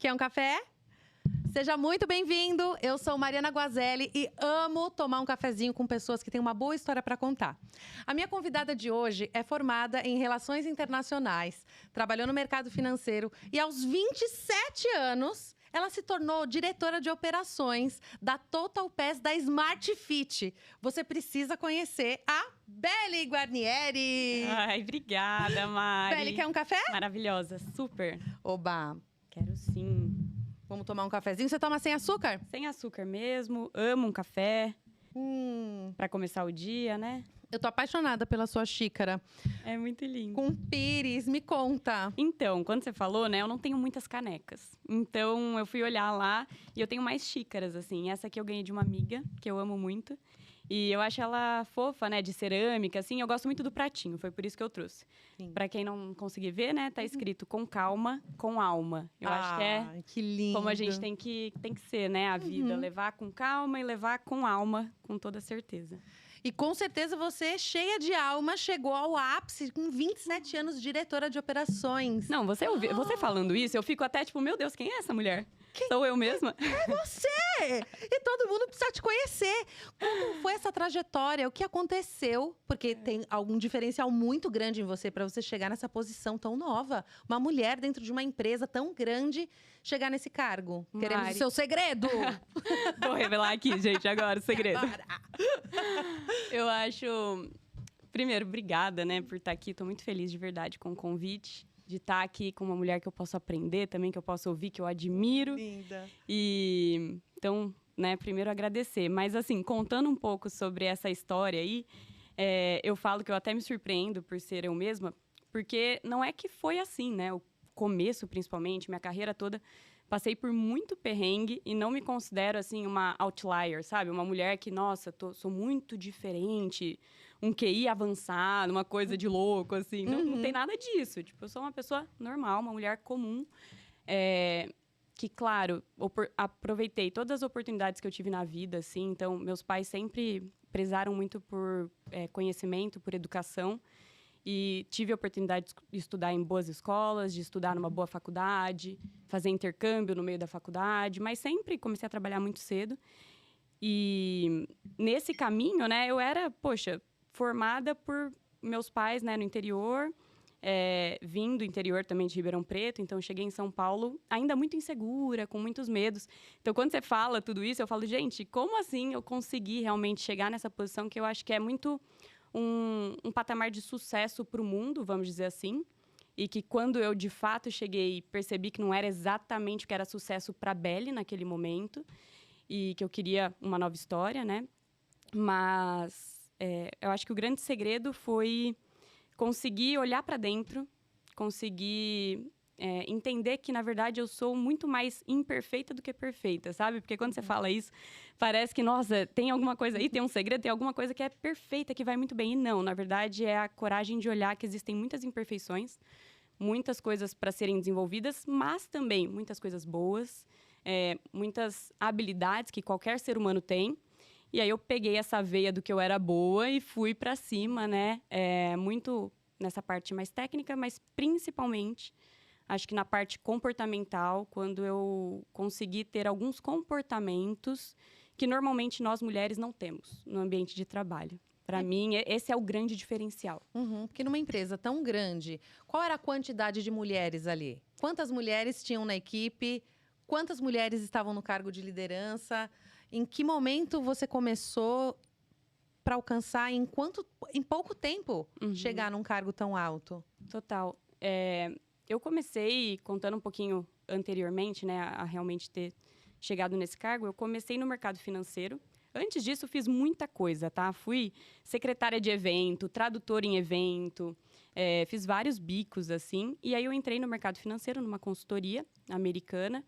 Quer um café? Seja muito bem-vindo. Eu sou Mariana Guazelli e amo tomar um cafezinho com pessoas que têm uma boa história para contar. A minha convidada de hoje é formada em Relações Internacionais, trabalhou no mercado financeiro e aos 27 anos ela se tornou diretora de operações da Total Pass da Smart Fit. Você precisa conhecer a Bely Guarnieri. Ai, obrigada, Mari. Bely, quer um café? Maravilhosa, super. Oba! Quero sim. Vamos tomar um cafezinho? Você toma sem açúcar? Sem açúcar mesmo, amo um café. Pra começar o dia, né? Eu tô apaixonada pela sua xícara. É muito lindo. Com pires, me conta. Então, quando você falou, né, eu não tenho muitas canecas. Então, eu fui olhar lá e eu tenho mais xícaras, assim. Essa aqui eu ganhei de uma amiga, que eu amo muito. E eu acho ela fofa, né, de cerâmica, assim. Eu gosto muito do pratinho, foi por isso que eu trouxe. Sim. Pra quem não conseguir ver, né, tá escrito com calma, com alma. Eu acho que é que lindo. como a gente tem que ser, né, a vida. Levar com calma e levar com alma, com toda certeza. E com certeza você, cheia de alma, chegou ao ápice com 27 anos, diretora de operações. Não, você falando isso, eu fico até tipo, meu Deus, quem é essa mulher? Sou eu mesma? É você! E todo mundo precisa te conhecer. Como foi essa trajetória? O que aconteceu? Porque tem algum diferencial muito grande em você para você chegar nessa posição tão nova. Uma mulher dentro de uma empresa tão grande chegar nesse cargo. Queremos o Mari. seu segredo. Vou revelar aqui, gente, agora o segredo. Eu acho... Primeiro, obrigada, né, por estar aqui. Tô muito feliz de verdade com o convite. De estar aqui com uma mulher que eu posso aprender também, que eu posso ouvir, que eu admiro. Linda. E então, né, primeiro agradecer. Mas assim, contando um pouco sobre essa história aí, eu falo que eu até me surpreendo por ser eu mesma, porque não é que foi assim, né? O começo, principalmente, minha carreira toda, passei por muito perrengue e não me considero, assim, uma outlier, sabe? Uma mulher que, nossa, sou muito diferente, um QI avançado, uma coisa de louco, assim. Não tem nada disso. Tipo, eu sou uma pessoa normal, uma mulher comum, que, claro, aproveitei todas as oportunidades que eu tive na vida, assim. Então, meus pais sempre prezaram muito por conhecimento, por educação. E tive a oportunidade de estudar em boas escolas, de estudar numa boa faculdade, fazer intercâmbio no meio da faculdade, mas sempre comecei a trabalhar muito cedo. E nesse caminho, né, eu era, formada por meus pais, né, no interior, vim do interior também de Ribeirão Preto, então cheguei em São Paulo ainda muito insegura, com muitos medos. Então, quando você fala tudo isso, eu falo, gente, como assim eu consegui realmente chegar nessa posição que eu acho que é muito... Um patamar de sucesso para o mundo, vamos dizer assim. E que quando eu, de fato, cheguei, percebi que não era exatamente o que era sucesso para a Bely naquele momento. E que eu queria uma nova história, né? Mas eu acho que o grande segredo foi conseguir olhar para dentro, conseguir... entender que, na verdade, eu sou muito mais imperfeita do que perfeita, sabe? Porque quando você fala isso, parece que, nossa, tem alguma coisa aí, tem um segredo, tem alguma coisa que é perfeita, que vai muito bem. E não, na verdade, é a coragem de olhar que existem muitas imperfeições, muitas coisas para serem desenvolvidas, mas também muitas coisas boas, muitas habilidades que qualquer ser humano tem. E aí eu peguei essa veia do que eu era boa e fui para cima, né? Muito nessa parte mais técnica, mas principalmente... Acho que na parte comportamental, quando eu consegui ter alguns comportamentos que normalmente nós mulheres não temos no ambiente de trabalho. Para mim, esse é o grande diferencial. Porque numa empresa tão grande, qual era a quantidade de mulheres ali? Quantas mulheres tinham na equipe? Quantas mulheres estavam no cargo de liderança? Em que momento você começou para alcançar, em pouco tempo, chegar num cargo tão alto? Total. Eu comecei, contando um pouquinho anteriormente, né, a realmente ter chegado nesse cargo, eu comecei no mercado financeiro. Antes disso, fiz muita coisa, tá? Fui secretária de evento, tradutora em evento, fiz vários bicos, assim. E aí, eu entrei no mercado financeiro, numa consultoria americana.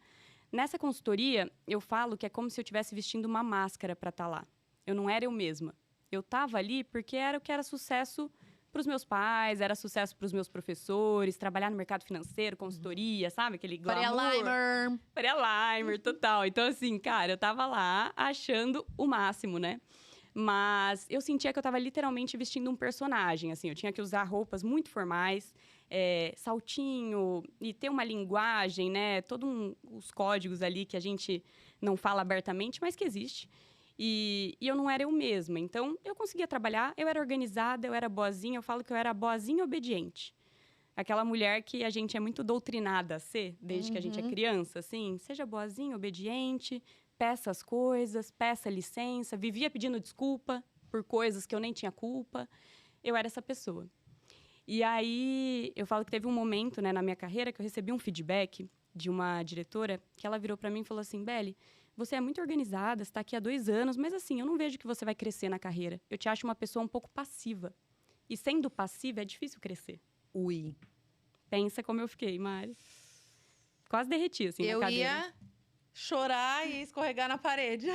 Nessa consultoria, eu falo que é como se eu estivesse vestindo uma máscara para estar lá. Eu não era eu mesma. Eu estava ali porque era o que era sucesso para os meus pais, era sucesso para os meus professores, trabalhar no mercado financeiro, consultoria, sabe? Aquele glamour. Faria Limer, total. Então, assim, cara, eu tava lá achando o máximo, né? Mas eu sentia que eu tava literalmente vestindo um personagem, assim. Eu tinha que usar roupas muito formais, saltinho e ter uma linguagem, né? Todos os códigos ali que a gente não fala abertamente, mas que existe. E eu não era eu mesma. Então, eu conseguia trabalhar, eu era organizada, eu era boazinha. Eu falo que eu era boazinha obediente. Aquela mulher que a gente é muito doutrinada a ser, desde que a gente é criança, assim. Seja boazinha, obediente, peça as coisas, peça licença. Vivia pedindo desculpa por coisas que eu nem tinha culpa. Eu era essa pessoa. E aí, eu falo que teve um momento, né, na minha carreira que eu recebi um feedback de uma diretora que ela virou para mim e falou assim, Beli, você é muito organizada, você está aqui há 2 anos, mas assim, eu não vejo que você vai crescer na carreira. Eu te acho uma pessoa um pouco passiva. E sendo passiva, é difícil crescer. Ui. Pensa como eu fiquei, Mari. Quase derreti, assim, na cadeira. Eu ia chorar e escorregar na parede.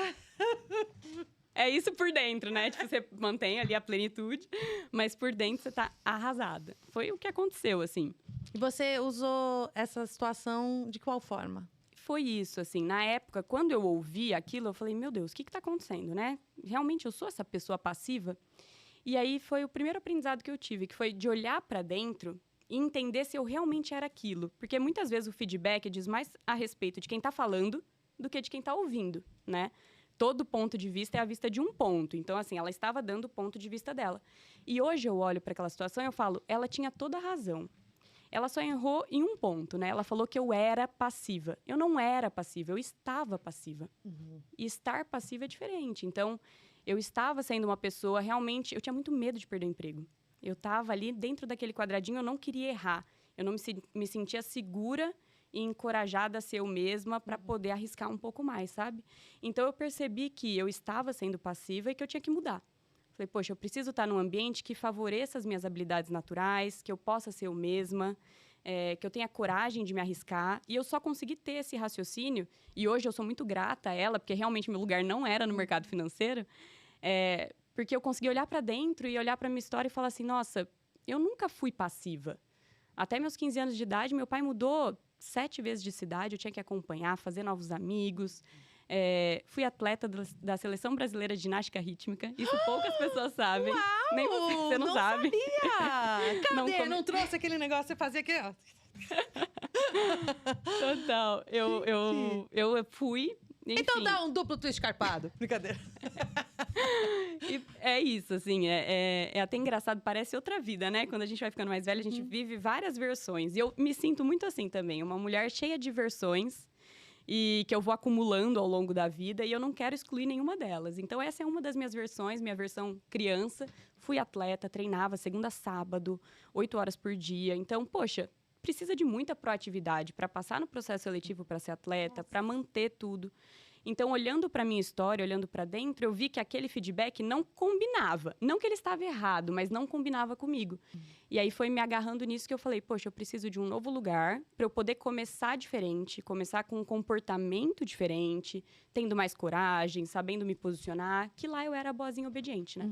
É isso por dentro, né? Tipo, você mantém ali a plenitude, mas por dentro você tá arrasada. Foi o que aconteceu, assim. E você usou essa situação de qual forma? Foi isso, assim. Na época, quando eu ouvi aquilo, eu falei, meu Deus, o que tá acontecendo, né? Realmente eu sou essa pessoa passiva? E aí foi o primeiro aprendizado que eu tive, que foi de olhar pra dentro e entender se eu realmente era aquilo. Porque muitas vezes o feedback diz mais a respeito de quem tá falando do que de quem tá ouvindo, né? Todo ponto de vista é a vista de um ponto. Então, assim, ela estava dando o ponto de vista dela. E hoje eu olho para aquela situação e eu falo, ela tinha toda a razão. Ela só errou em um ponto, né? Ela falou que eu era passiva. Eu não era passiva, eu estava passiva. E estar passiva é diferente. Então, eu estava sendo uma pessoa realmente... Eu tinha muito medo de perder o emprego. Eu estava ali dentro daquele quadradinho, eu não queria errar. Eu não me sentia segura e encorajada a ser eu mesma para poder arriscar um pouco mais, sabe? Então, eu percebi que eu estava sendo passiva e que eu tinha que mudar. Falei, poxa, eu preciso estar num ambiente que favoreça as minhas habilidades naturais, que eu possa ser eu mesma, que eu tenha coragem de me arriscar. E eu só consegui ter esse raciocínio, e hoje eu sou muito grata a ela, porque realmente meu lugar não era no mercado financeiro, porque eu consegui olhar para dentro e olhar para minha história e falar assim, nossa, eu nunca fui passiva. Até meus 15 anos de idade, meu pai mudou 7 vezes de cidade, eu tinha que acompanhar, fazer novos amigos. Fui atleta da Seleção Brasileira de Ginástica Rítmica. Isso poucas pessoas sabem. Uau, nem você não sabe. Sabia! Cadê? Não trouxe aquele negócio que você fazia aqui, ó. Total. Eu fui... Enfim. Então dá um duplo twist carpado. Brincadeira. E é isso, assim, é até engraçado, parece outra vida, né? Quando a gente vai ficando mais velha, a gente vive várias versões. E eu me sinto muito assim também, uma mulher cheia de versões e que eu vou acumulando ao longo da vida e eu não quero excluir nenhuma delas. Então, essa é uma das minhas versões, minha versão criança. Fui atleta, treinava segunda a sábado, 8 horas por dia. Então, poxa, precisa de muita proatividade para passar no processo seletivo para ser atleta, para manter tudo. Então, olhando para minha história, olhando para dentro, eu vi que aquele feedback não combinava. Não que ele estava errado, mas não combinava comigo. E aí foi me agarrando nisso que eu falei, poxa, eu preciso de um novo lugar para eu poder começar diferente, começar com um comportamento diferente, tendo mais coragem, sabendo me posicionar, que lá eu era boazinha obediente, né?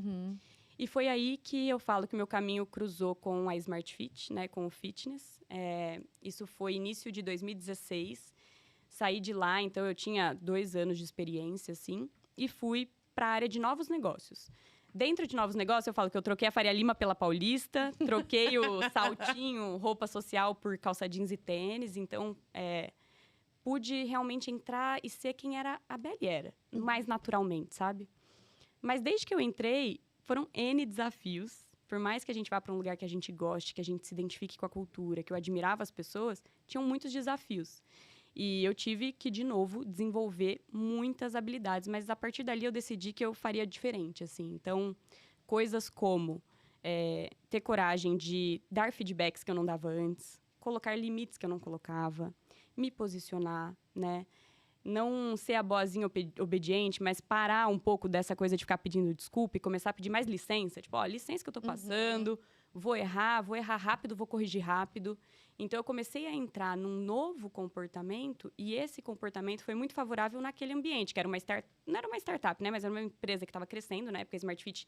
E foi aí que eu falo que o meu caminho cruzou com a Smart Fit, né, com o fitness. Isso foi início de 2016. Saí de lá, então eu tinha 2 anos de experiência, assim, e fui para a área de novos negócios. Dentro de novos negócios, eu falo que eu troquei a Faria Lima pela Paulista, troquei o saltinho, roupa social por calça jeans e tênis, então pude realmente entrar e ser quem era a Beli era, mais naturalmente, sabe? Mas desde que eu entrei, foram N desafios. Por mais que a gente vá para um lugar que a gente goste, que a gente se identifique com a cultura, que eu admirava as pessoas, tinham muitos desafios. E eu tive que, de novo, desenvolver muitas habilidades. Mas, a partir dali, eu decidi que eu faria diferente, assim. Então, coisas como ter coragem de dar feedbacks que eu não dava antes, colocar limites que eu não colocava, me posicionar, né? Não ser a boazinha obediente, mas parar um pouco dessa coisa de ficar pedindo desculpa e começar a pedir mais licença. Tipo, ó, licença que eu tô passando, vou errar rápido, vou corrigir rápido. Então, eu comecei a entrar num novo comportamento e esse comportamento foi muito favorável naquele ambiente, que era não era uma startup, né? Mas era uma empresa que estava crescendo, né? Porque a Smart Fit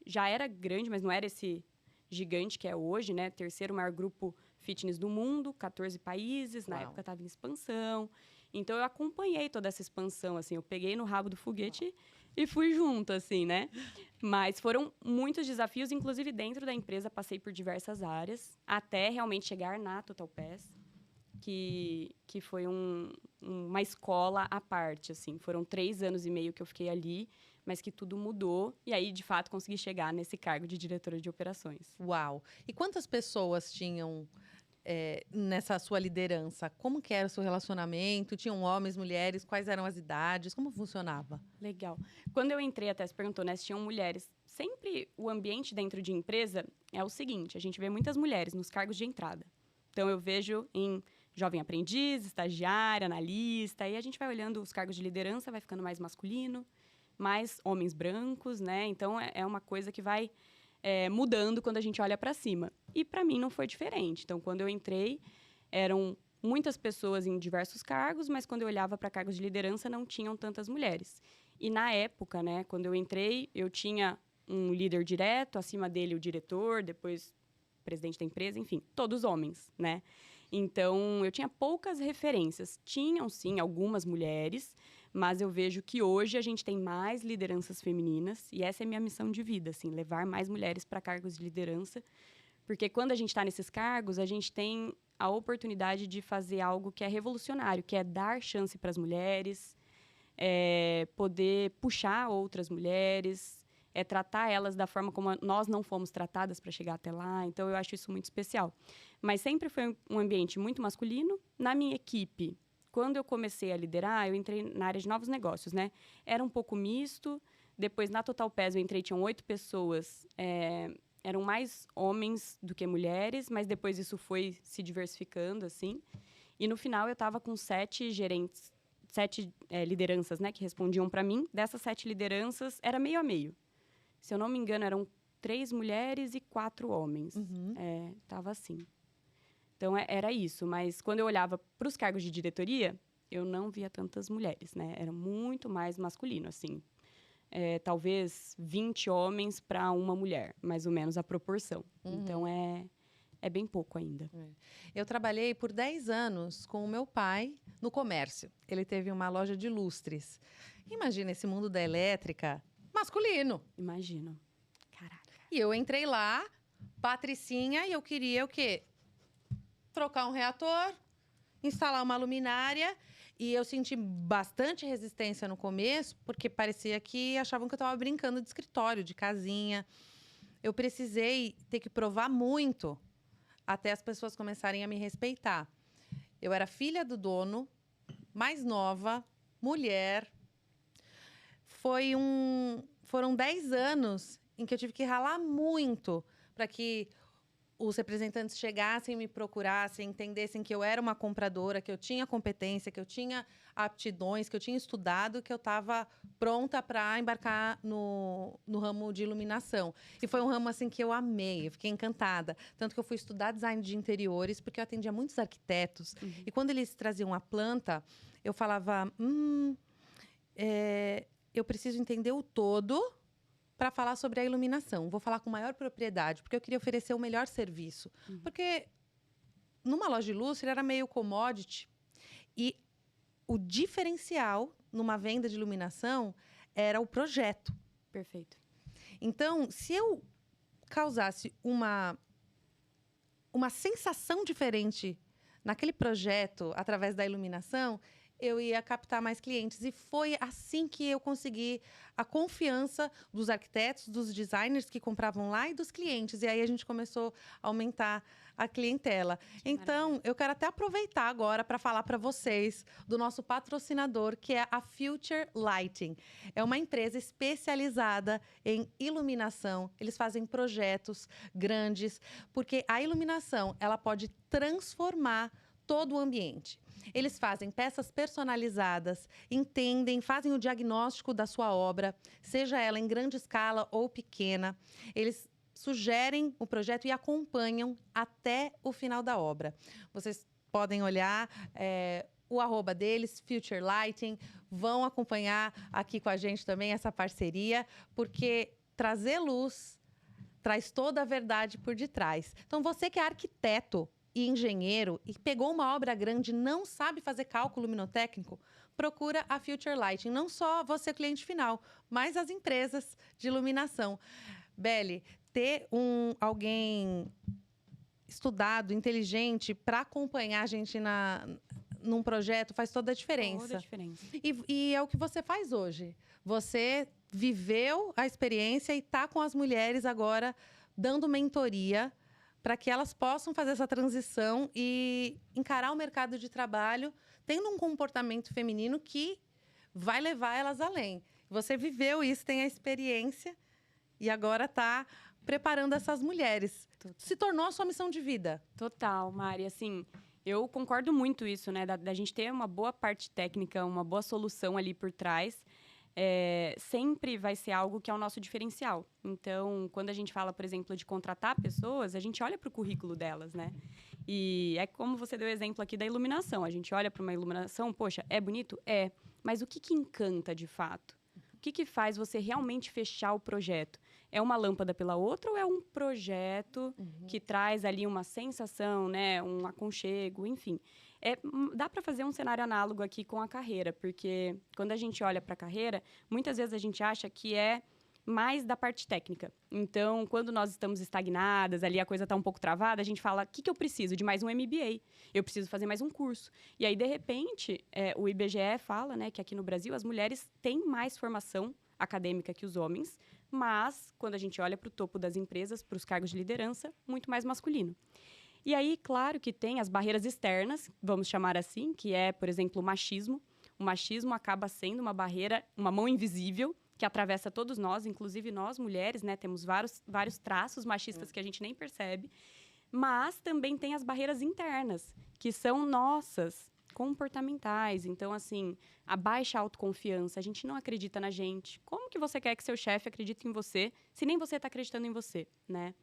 já era grande, mas não era esse gigante que é hoje, né? 3º maior grupo fitness do mundo, 14 países, na época estava em expansão. Então, eu acompanhei toda essa expansão, assim. Eu peguei no rabo do foguete e fui junto, assim, né? Mas foram muitos desafios, inclusive dentro da empresa, passei por diversas áreas, até realmente chegar na Total Pass, que foi uma escola à parte, assim. Foram 3 anos e meio que eu fiquei ali, mas que tudo mudou. E aí, de fato, consegui chegar nesse cargo de diretora de operações. Uau! E quantas pessoas tinham nessa sua liderança? Como que era o seu relacionamento? Tinham homens, mulheres? Quais eram as idades? Como funcionava? Legal. Quando eu entrei, até se perguntou, né, se tinham mulheres. Sempre o ambiente dentro de empresa é o seguinte, a gente vê muitas mulheres nos cargos de entrada. Então, eu vejo em jovem aprendiz, estagiária, analista, e a gente vai olhando os cargos de liderança, vai ficando mais masculino, mais homens brancos, né? Então, é uma coisa que vai mudando quando a gente olha para cima. E para mim não foi diferente. Então, quando eu entrei, eram muitas pessoas em diversos cargos, mas quando eu olhava para cargos de liderança, não tinham tantas mulheres. E na época, né, quando eu entrei, eu tinha um líder direto, acima dele o diretor, depois o presidente da empresa, enfim, todos homens, né? Então, eu tinha poucas referências. Tinham, sim, algumas mulheres, mas eu vejo que hoje a gente tem mais lideranças femininas, e essa é a minha missão de vida, assim, levar mais mulheres para cargos de liderança, porque quando a gente está nesses cargos, a gente tem a oportunidade de fazer algo que é revolucionário, que é dar chance para as mulheres, poder puxar outras mulheres, tratar elas da forma como nós não fomos tratadas para chegar até lá. Então, eu acho isso muito especial. Mas sempre foi um ambiente muito masculino. Na minha equipe, quando eu comecei a liderar, eu entrei na área de novos negócios, né? Era um pouco misto. Depois, na Total Pass, eu entrei, tinham 8 pessoas. Eram mais homens do que mulheres, mas depois isso foi se diversificando, assim. E no final, eu estava com 7 gerentes, 7 lideranças, né, que respondiam para mim. Dessas 7 lideranças, era meio a meio. Se eu não me engano, eram 3 mulheres e 4 homens. Tava assim. Então, era isso. Mas quando eu olhava para os cargos de diretoria, eu não via tantas mulheres, né? Era muito mais masculino, assim. Talvez 20 homens para uma mulher, mais ou menos a proporção. Então, é bem pouco ainda. Eu trabalhei por 10 anos com o meu pai no comércio. Ele teve uma loja de lustres. Imagina esse mundo da elétrica masculino. Imagino. Caraca. E eu entrei lá, patricinha, e eu queria o quê? Trocar um reator, instalar uma luminária. E eu senti bastante resistência no começo, porque parecia que achavam que eu estava brincando de escritório, de casinha. Eu precisei ter que provar muito até as pessoas começarem a me respeitar. Eu era filha do dono, mais nova, mulher. Foram 10 anos em que eu tive que ralar muito para que os representantes chegassem, me procurassem, entendessem que eu era uma compradora, que eu tinha competência, que eu tinha aptidões, que eu tinha estudado, que eu estava pronta para embarcar no ramo de iluminação. E foi um ramo assim que eu amei, eu fiquei encantada. Tanto que eu fui estudar design de interiores, porque eu atendia muitos arquitetos. E quando eles traziam a planta, eu falava, eu preciso entender o todo para falar sobre a iluminação. Vou falar com maior propriedade, porque eu queria oferecer o melhor serviço. Porque numa loja de lustre era meio commodity. E o diferencial numa venda de iluminação era o projeto. Perfeito. Então, se eu causasse uma sensação diferente naquele projeto, através da iluminação, eu ia captar mais clientes. E foi assim que eu consegui a confiança dos arquitetos, dos designers que compravam lá e dos clientes. E aí a gente começou a aumentar a clientela. Então, eu quero até aproveitar agora para falar para vocês do nosso patrocinador, que é a Future Lighting. É uma empresa especializada em iluminação. Eles fazem projetos grandes, porque a iluminação, ela pode transformar todo o ambiente. Eles fazem peças personalizadas, entendem, fazem o diagnóstico da sua obra, seja ela em grande escala ou pequena. Eles sugerem o projeto e acompanham até o final da obra. Vocês podem olhar o @ deles, Future Lighting, vão acompanhar aqui com a gente também essa parceria, porque trazer luz traz toda a verdade por detrás. Então, você que é arquiteto, e engenheiro e pegou uma obra grande e não sabe fazer cálculo luminotécnico, procura a Future Lighting. Não só você, cliente final, mas as empresas de iluminação. Beli, ter alguém estudado, inteligente, para acompanhar a gente num projeto faz toda a diferença. Toda a diferença. E é o que você faz hoje. Você viveu a experiência e está com as mulheres agora dando mentoria para que elas possam fazer essa transição e encarar o mercado de trabalho tendo um comportamento feminino que vai levar elas além. Você viveu isso, tem a experiência e agora está preparando essas mulheres. Total. Se tornou a sua missão de vida. Total, Mari. Assim, eu concordo muito isso, né? Da gente ter uma boa parte técnica, uma boa solução ali por trás. Sempre vai ser algo que é o nosso diferencial. Então, quando a gente fala, por exemplo, de contratar pessoas, a gente olha para o currículo delas, né? E é como você deu o exemplo aqui da iluminação. A gente olha para uma iluminação, poxa, é bonito? É. Mas o que encanta de fato? O que faz você realmente fechar o projeto? É uma lâmpada pela outra ou é um projeto que traz ali uma sensação, né? Um aconchego, enfim. Dá para fazer um cenário análogo aqui com a carreira, porque quando a gente olha para a carreira, muitas vezes a gente acha que é mais da parte técnica. Então, quando nós estamos estagnadas, ali a coisa está um pouco travada, a gente fala, o que eu preciso? De mais um MBA. Eu preciso fazer mais um curso. E aí, de repente, o IBGE fala, né, que aqui no Brasil as mulheres têm mais formação acadêmica que os homens, mas quando a gente olha para o topo das empresas, para os cargos de liderança, muito mais masculino. E aí, claro que tem as barreiras externas, vamos chamar assim, que é, por exemplo, o machismo. O machismo acaba sendo uma barreira, uma mão invisível, que atravessa todos nós, inclusive nós, mulheres, né? Temos vários traços machistas que a gente nem percebe. Mas também tem as barreiras internas, que são nossas, comportamentais. Então, assim, a baixa autoconfiança, a gente não acredita na gente. Como que você quer que seu chefe acredite em você, se nem você está acreditando em você, né?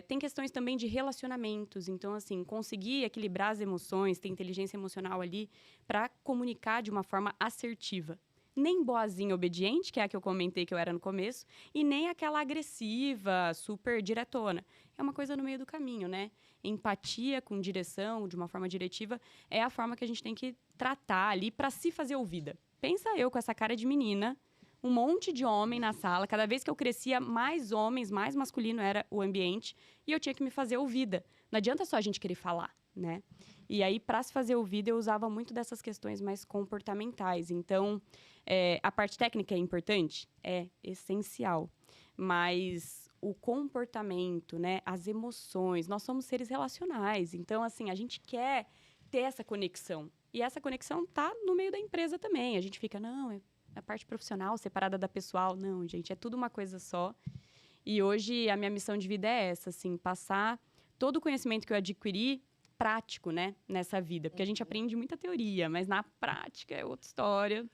Tem questões também de relacionamentos. Então, assim, conseguir equilibrar as emoções, ter inteligência emocional ali para comunicar de uma forma assertiva. Nem boazinha obediente, que é a que eu comentei que eu era no começo, e nem aquela agressiva, super diretona. É uma coisa no meio do caminho, né? Empatia com direção, de uma forma diretiva, é a forma que a gente tem que tratar ali para se fazer ouvida. Pensa eu com essa cara de menina, um monte de homem na sala. Cada vez que eu crescia, mais homens, mais masculino era o ambiente. E eu tinha que me fazer ouvida. Não adianta só a gente querer falar, né? E aí, para se fazer ouvida, eu usava muito dessas questões mais comportamentais. Então, a parte técnica é importante? É essencial. Mas o comportamento, né? As emoções. Nós somos seres relacionais. Então, assim, a gente quer ter essa conexão. E essa conexão tá no meio da empresa também. A gente fica, não, a parte profissional separada da pessoal. Não, gente, é tudo uma coisa só. E hoje a minha missão de vida é essa, assim, passar todo o conhecimento que eu adquiri prático, né, nessa vida. Porque a gente aprende muita teoria, mas na prática é outra história.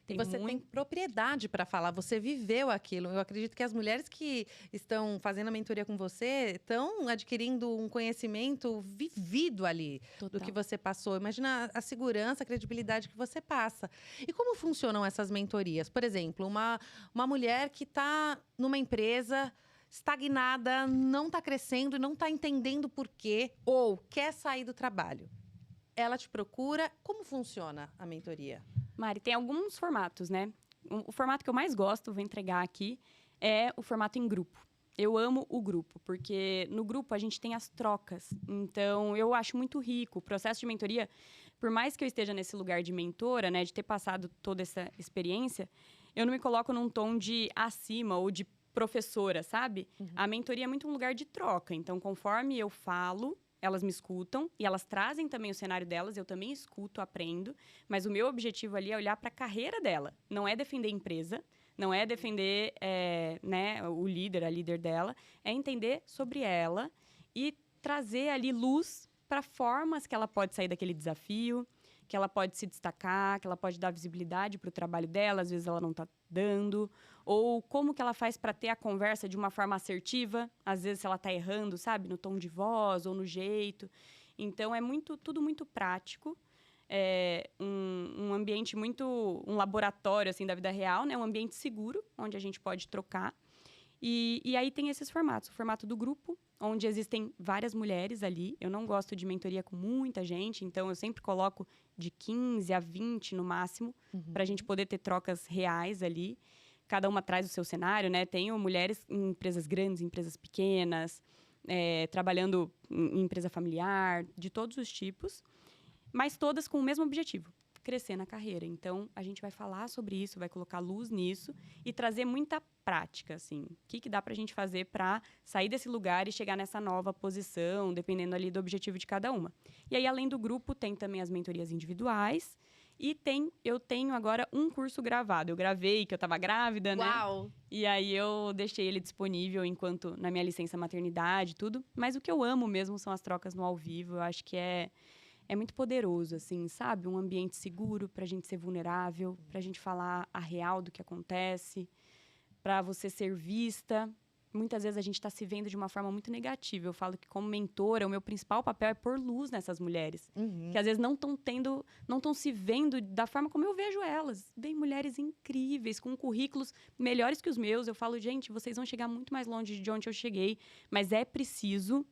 Tem propriedade para falar, você viveu aquilo. Eu acredito que as mulheres que estão fazendo a mentoria com você estão adquirindo um conhecimento vivido ali. Total. Do que você passou. Imagina a segurança, a credibilidade que você passa. E como funcionam essas mentorias? Por exemplo, uma mulher que está numa empresa estagnada, não está crescendo e não está entendendo por quê, ou quer sair do trabalho. Ela te procura. Como funciona a mentoria? Mari, tem alguns formatos, né? O formato que eu mais gosto, vou entregar aqui, é o formato em grupo. Eu amo o grupo, porque no grupo a gente tem as trocas. Então, eu acho muito rico. O processo de mentoria, por mais que eu esteja nesse lugar de mentora, né, de ter passado toda essa experiência, eu não me coloco num tom de acima ou de professora, sabe? A mentoria é muito um lugar de troca. Então, conforme eu falo, elas me escutam e elas trazem também o cenário delas, eu também escuto, aprendo, mas o meu objetivo ali é olhar para a carreira dela. Não é defender a empresa, não é defender né, o líder, a líder dela, é entender sobre ela e trazer ali luz para formas que ela pode sair daquele desafio, que ela pode se destacar, que ela pode dar visibilidade para o trabalho dela, às vezes ela não está dando, ou como que ela faz para ter a conversa de uma forma assertiva, às vezes se ela está errando, sabe, no tom de voz ou no jeito. Então, é tudo muito prático, um ambiente um laboratório, assim, da vida real, né? Um ambiente seguro, onde a gente pode trocar. E aí tem esses formatos, o formato do grupo, onde existem várias mulheres ali. Eu não gosto de mentoria com muita gente, então eu sempre coloco de 15 a 20 no máximo, para a gente poder ter trocas reais ali. Cada uma traz o seu cenário, né? Tenho mulheres em empresas grandes, empresas pequenas, trabalhando em empresa familiar, de todos os tipos, mas todas com o mesmo objetivo: crescer na carreira. Então, a gente vai falar sobre isso, vai colocar luz nisso e trazer muita prática, assim. O que dá pra gente fazer para sair desse lugar e chegar nessa nova posição, dependendo ali do objetivo de cada uma. E aí, além do grupo, tem também as mentorias individuais e eu tenho agora um curso gravado. Eu gravei, que eu estava grávida, né? Uau! E aí, eu deixei ele disponível enquanto na minha licença maternidade e tudo. Mas o que eu amo mesmo são as trocas no ao vivo. Eu acho que é muito poderoso, assim, sabe? Um ambiente seguro pra gente ser vulnerável, pra gente falar a real do que acontece, pra você ser vista. Muitas vezes a gente tá se vendo de uma forma muito negativa. Eu falo que, como mentora, o meu principal papel é pôr luz nessas mulheres. Que às vezes não estão se vendo da forma como eu vejo elas. Bem, mulheres incríveis, com currículos melhores que os meus. Eu falo, gente, vocês vão chegar muito mais longe de onde eu cheguei. Mas é preciso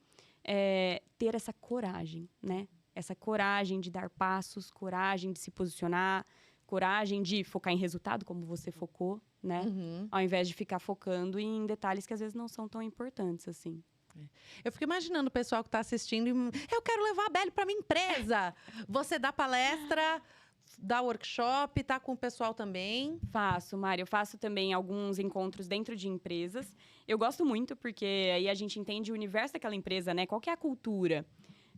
ter essa coragem, né? Essa coragem de dar passos, coragem de se posicionar, coragem de focar em resultado, como você focou, né? Ao invés de ficar focando em detalhes que às vezes não são tão importantes, assim. Eu fico imaginando o pessoal que está assistindo e eu quero levar a Beli para minha empresa. Você dá palestra, dá workshop, tá com o pessoal também? Faço, Mari. Eu faço também alguns encontros dentro de empresas. Eu gosto muito porque aí a gente entende o universo daquela empresa, né? Qual que é a cultura?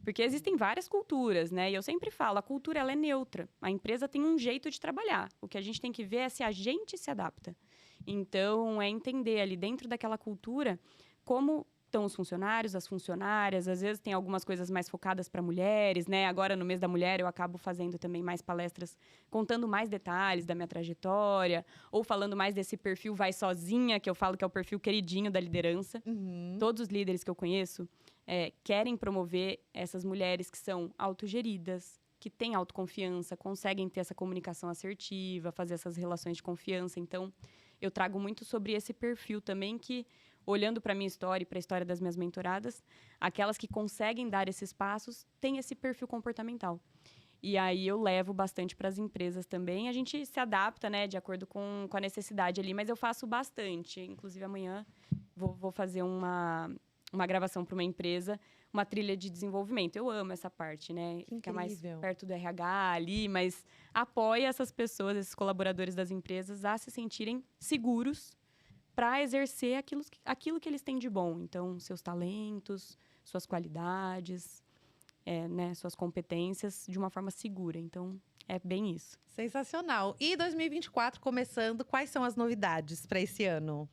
Porque existem várias culturas, né? E eu sempre falo, a cultura ela é neutra. A empresa tem um jeito de trabalhar. O que a gente tem que ver é se a gente se adapta. Então, é entender ali dentro daquela cultura como estão os funcionários, as funcionárias. Às vezes tem algumas coisas mais focadas para mulheres, né? Agora, no mês da mulher, eu acabo fazendo também mais palestras contando mais detalhes da minha trajetória, ou falando mais desse perfil vai sozinha, que eu falo que é o perfil queridinho da liderança. Todos os líderes que eu conheço querem promover essas mulheres que são autogeridas, que têm autoconfiança, conseguem ter essa comunicação assertiva, fazer essas relações de confiança. Então, eu trago muito sobre esse perfil também que, olhando para a minha história e para a história das minhas mentoradas, aquelas que conseguem dar esses passos têm esse perfil comportamental. E aí eu levo bastante para as empresas também. A gente se adapta, né, de acordo com a necessidade ali, mas eu faço bastante. Inclusive, amanhã vou fazer uma gravação para uma empresa, uma trilha de desenvolvimento. Eu amo essa parte, né? Fica mais perto do RH ali, mas apoia essas pessoas, esses colaboradores das empresas, a se sentirem seguros para exercer aquilo que eles têm de bom. Então, seus talentos, suas qualidades, né, suas competências, de uma forma segura. Então, é bem isso. Sensacional. E 2024 começando, quais são as novidades para esse ano?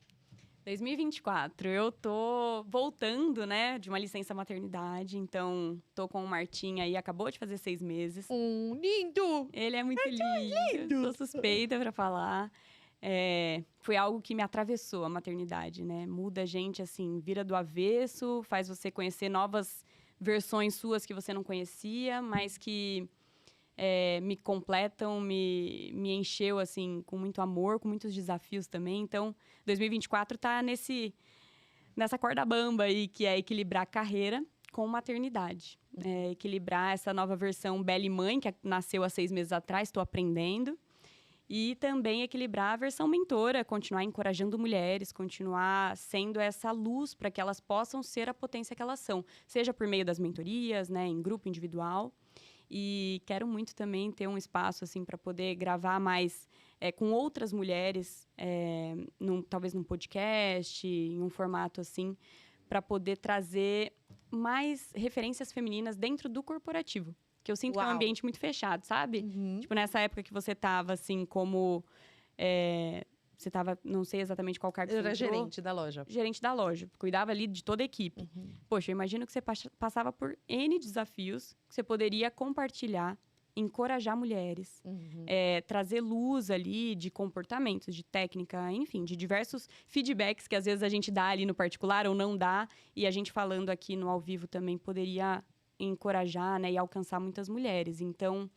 2024, eu tô voltando, né, de uma licença maternidade, então tô com o Martim aí, acabou de fazer 6 meses. Lindo! Ele é muito lindo! Sou suspeita pra falar. Foi algo que me atravessou, a maternidade, né? Muda a gente, assim, vira do avesso, faz você conhecer novas versões suas que você não conhecia, mas que me completam, me encheu, assim, com muito amor, com muitos desafios também. Então, 2024 tá nessa corda bamba aí, que é equilibrar carreira com maternidade. Equilibrar essa nova versão Beli mãe, que nasceu há 6 meses atrás, estou aprendendo. E também equilibrar a versão mentora, continuar encorajando mulheres, continuar sendo essa luz para que elas possam ser a potência que elas são. Seja por meio das mentorias, né, em grupo individual. E quero muito também ter um espaço assim para poder gravar mais com outras mulheres, talvez num podcast, em um formato assim, para poder trazer mais referências femininas dentro do corporativo. Que eu sinto que é um ambiente muito fechado, sabe? Tipo, nessa época que você tava, assim, como... você tava, não sei exatamente qual cargo você entrou. Era gerente da loja. Gerente da loja. Cuidava ali de toda a equipe. Poxa, eu imagino que você passava por N desafios que você poderia compartilhar, encorajar mulheres, trazer luz ali de comportamentos, de técnica, enfim, de diversos feedbacks que às vezes a gente dá ali no particular ou não dá. E a gente falando aqui no ao vivo também poderia encorajar, né, e alcançar muitas mulheres. Então,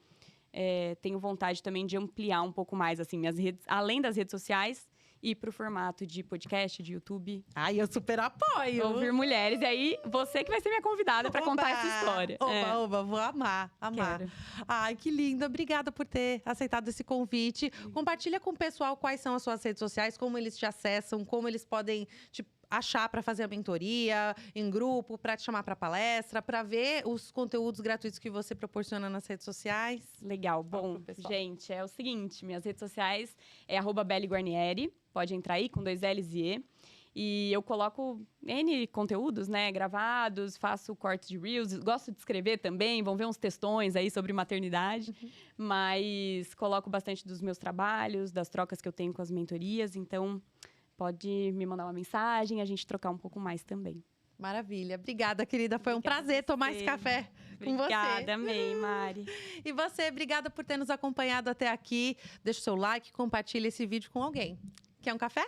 tenho vontade também de ampliar um pouco mais, assim, minhas redes, além das redes sociais, ir para o formato de podcast, de YouTube. Ai, eu super apoio. Ouvir mulheres. E aí, você que vai ser minha convidada para contar essa história. Oba, vou amar. Quero. Ai, que lindo. Obrigada por ter aceitado esse convite. Compartilha com o pessoal quais são as suas redes sociais, como eles te acessam, como eles podem te achar para fazer a mentoria em grupo, para te chamar para palestra, para ver os conteúdos gratuitos que você proporciona nas redes sociais. Legal. Bom, gente, é o seguinte, minhas redes sociais é @bellyguarnieri, pode entrar aí com 2 L's e E. E eu coloco N conteúdos, né, gravados, faço cortes de Reels, gosto de escrever também, vão ver uns textões aí sobre maternidade, mas coloco bastante dos meus trabalhos, das trocas que eu tenho com as mentorias, então pode me mandar uma mensagem, a gente trocar um pouco mais também. Maravilha. Obrigada, querida. Foi um prazer tomar esse café com você. Obrigada, amei, Mari. E você, obrigada por ter nos acompanhado até aqui. Deixa o seu like, compartilha esse vídeo com alguém. Quer um café?